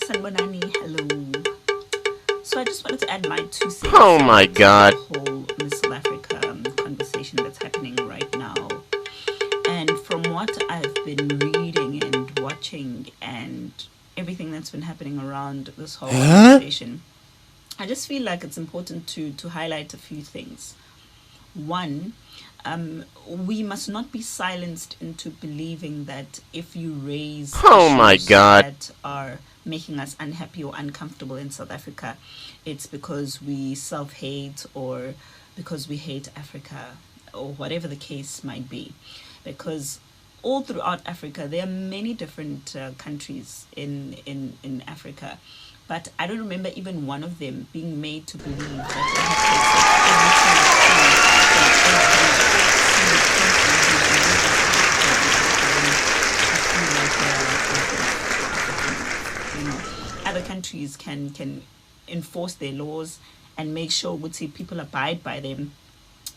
Sanbonani, hello. So I just wanted to add my 2 cents. Oh my God. The whole Miss South Africa conversation that's happening right now. And from what I've been reading and watching and everything that's been happening around this whole conversation, I just feel like it's important to highlight a few things. One, we must not be silenced into believing that if you raise Oh my issues God. that are making us unhappy or uncomfortable in South Africa, it's because we self-hate or because we hate Africa or whatever the case might be. Because all throughout Africa, there are many different countries in Africa. But I don't remember even one of them being made to believe that they have to accept everything. Other countries can enforce their laws and make sure people abide by them,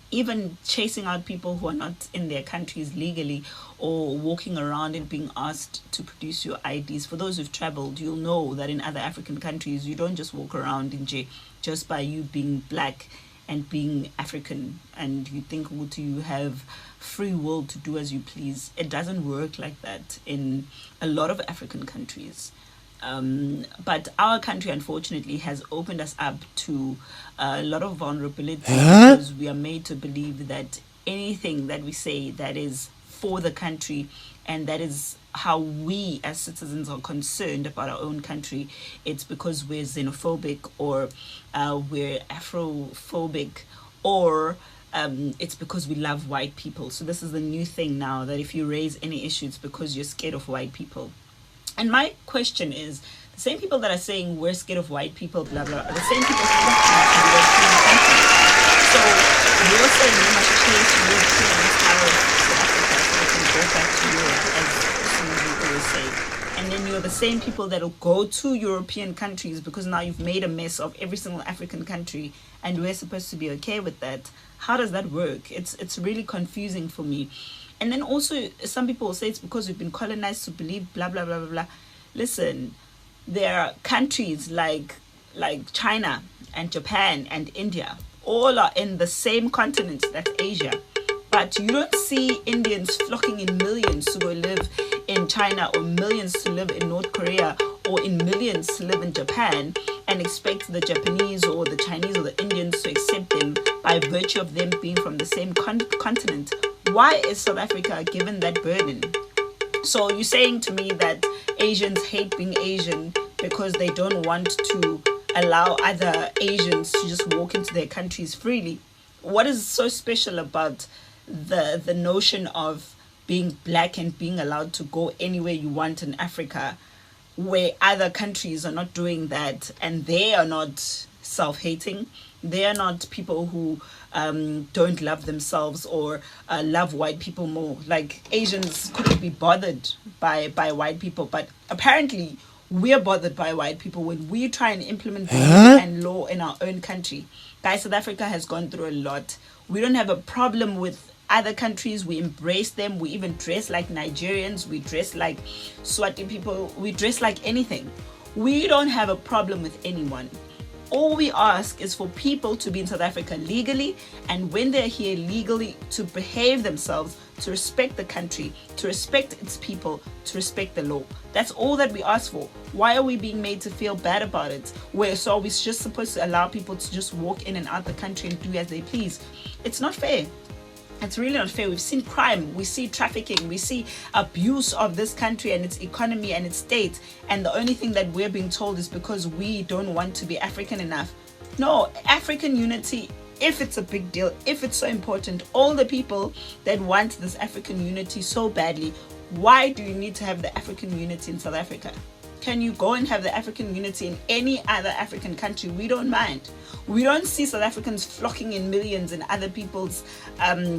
even chasing out people who are not in their countries legally, or walking around and being asked to produce your IDs. For those who've traveled, you'll know that in other African countries, you don't just walk around in jail just by you being black and being African, and you think you have free will to do as you please. It doesn't work like that in a lot of African countries. But our country, unfortunately, has opened us up to a lot of vulnerability because we are made to believe that anything that we say that is for the country and that is how we as citizens are concerned about our own country, it's because we're xenophobic or we're Afrophobic or it's because we love white people. So this is the new thing now, that if you raise any issue, it's because you're scared of white people. And my question is, the same people that are saying we're scared of white people, blah, blah, are the same people flocking to European countries. So you're saying we must chase Europeans out of South Africa so they can go back to Europe, as some of you always say. And then you're the same people that will go to European countries because now you've made a mess of every single African country and we're supposed to be okay with that. How does that work? It's really confusing for me. And then also, some people will say it's because we've been colonized to believe blah, blah, blah, blah, blah. Listen, there are countries like China and Japan and India. All are in the same continent, that's Asia. But you don't see Indians flocking in millions to go live in China, or millions to live in North Korea, or in millions to live in Japan, and expect the Japanese or the Chinese or the Indians to accept them by virtue of them being from the same continent. Why is South Africa given that burden? So you're saying to me that Asians hate being Asian because they don't want to allow other Asians to just walk into their countries freely. What is so special about the notion of being black and being allowed to go anywhere you want in Africa, where other countries are not doing that, and they are not self-hating? They are not people who don't love themselves or love white people more. Like, Asians couldn't be bothered by white people, but apparently we're bothered by white people when we try and implement the rule and law in our own country. Guys, South Africa has gone through a lot. We don't have a problem with other countries. We embrace them. We even dress like Nigerians. We dress like Swati people. We dress like anything. We don't have a problem with anyone. All we ask is for people to be in South Africa legally, and when they're here legally, to behave themselves, to respect the country, to respect its people, to respect the law. That's all that we ask for. Why are we being made to feel bad about it? So are we just supposed to allow people to just walk in and out the country and do as they please? It's not fair. It's really not fair. We've seen crime, we see trafficking, we see abuse of this country and its economy and its state. And the only thing that we're being told is because we don't want to be African enough. No, African unity, if it's a big deal, if it's so important, all the people that want this African unity so badly, why do you need to have the African unity in South Africa? Can you go and have the African unity in any other African country? We don't mind. We don't see South Africans flocking in millions in other people's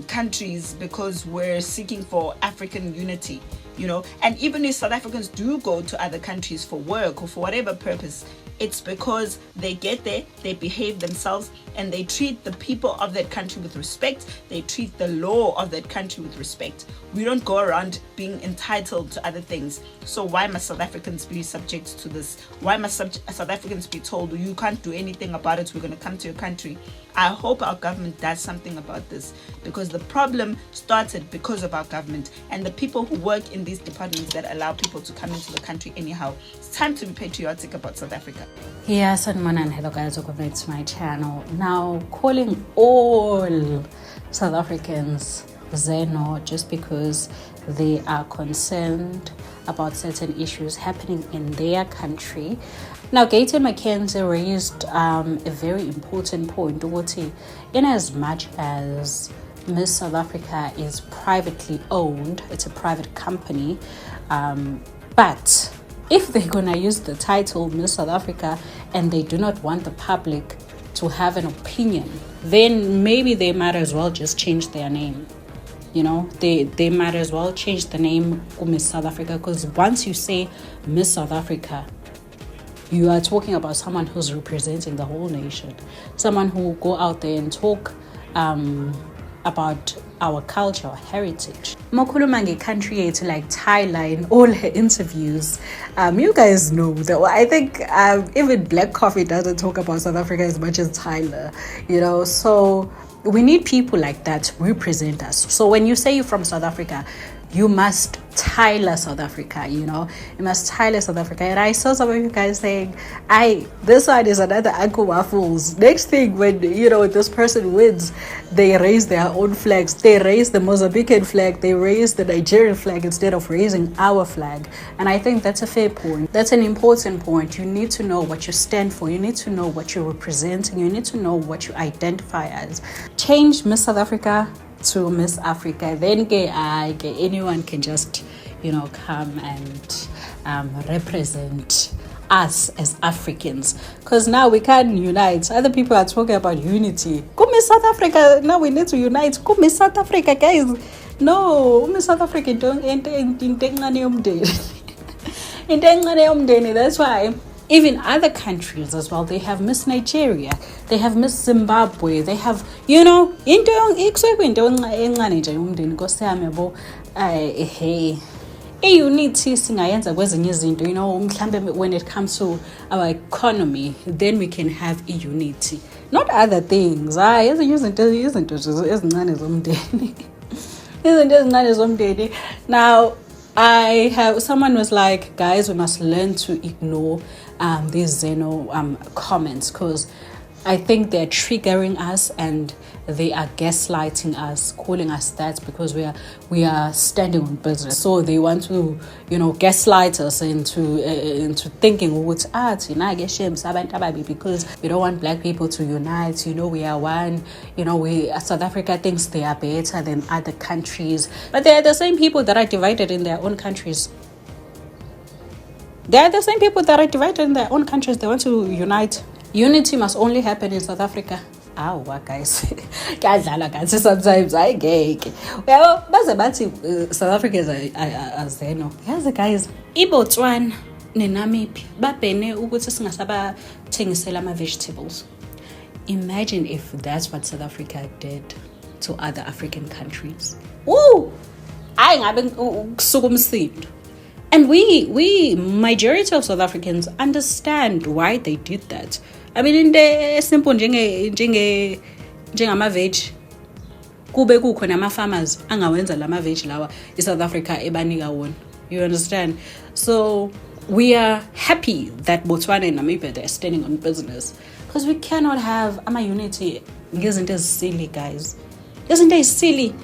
countries because we're seeking for African unity, you know. And even if South Africans do go to other countries for work or for whatever purpose, It's because they get there, they behave themselves, and they treat the people of that country with respect. They treat the law of that country with respect. We don't go around being entitled to other things. So why must South Africans be subject to this? Why must South Africans be told, you can't do anything about it, we're going to come to your country? I hope our government does something about this, because the problem started because of our government and the people who work in these departments that allow people to come into the country anyhow. It's time to be patriotic about South Africa. Yes, and hello guys, welcome back to my channel. Now, calling all South Africans Zeno just because they are concerned about certain issues happening in their country. Now, Gayton McKenzie raised a very important point. In as much as Miss South Africa is privately owned, it's a private company, but if they're gonna use the title Miss South Africa and they do not want the public to have an opinion, then maybe they might as well just change their name. You know, they might as well change the name to Miss South Africa, because once you say Miss South Africa, you are talking about someone who's representing the whole nation, someone who will go out there and talk about our culture, our heritage. Mokhuluma country yethu like Tyler in all her interviews. You guys know that. I think even Black Coffee doesn't talk about South Africa as much as Tyler. You know, so we need people like that to represent us. So when you say you're from South Africa, you must Tyler South Africa, you know. You must Tyler South Africa. And I saw some of you guys saying, this one is another Uncle Waffles. Next thing, when, you know, this person wins, they raise their own flags. They raise the Mozambican flag. They raise the Nigerian flag instead of raising our flag. And I think that's a fair point. That's an important point. You need to know what you stand for. You need to know what you're representing. You need to know what you identify as. Change Miss South Africa to Miss Africa, then anyone can just, you know, come and represent us as Africans, because now we can't unite. Other people are talking about unity. Go Miss South Africa, now we need to unite. Go Miss South Africa, guys. No, Miss South Africa don't that's why even other countries as well, they have Miss Nigeria, they have Miss Zimbabwe, they have, you know, hey, unity singayenza kwezinye izinto, you know, when it comes to our economy, then we can have a unity, not other things. Now, someone was like, guys, we must learn to ignore these Xeno comments, because I think they're triggering us and they are gaslighting us, calling us that because we are standing on business. So they want to, you know, gaslight us into thinking because we don't want black people to unite. You know, we are one. You know, South Africa thinks they are better than other countries, but they are the same people that are divided in their own countries. They are the same people that are divided in their own countries. They want to unite. Unity must only happen in South Africa. Guys. Sometimes I get. Well, South Africa is a Zeno. Here's the guys. Ibotswana neNamibia babhene ukuthi singasaba thengisela ama vegetables. Imagine if that's what South Africa did to other African countries. And we majority of South Africans understand why they did that. I mean, in the simple njengama veg kube kukhona ama farmers angawenza lama veg lawa South Africa ebanika wona. You understand? So we are happy that Botswana and Namibia, they're standing on business, because we cannot have ama unity. Isn't it silly, guys? Isn't it silly?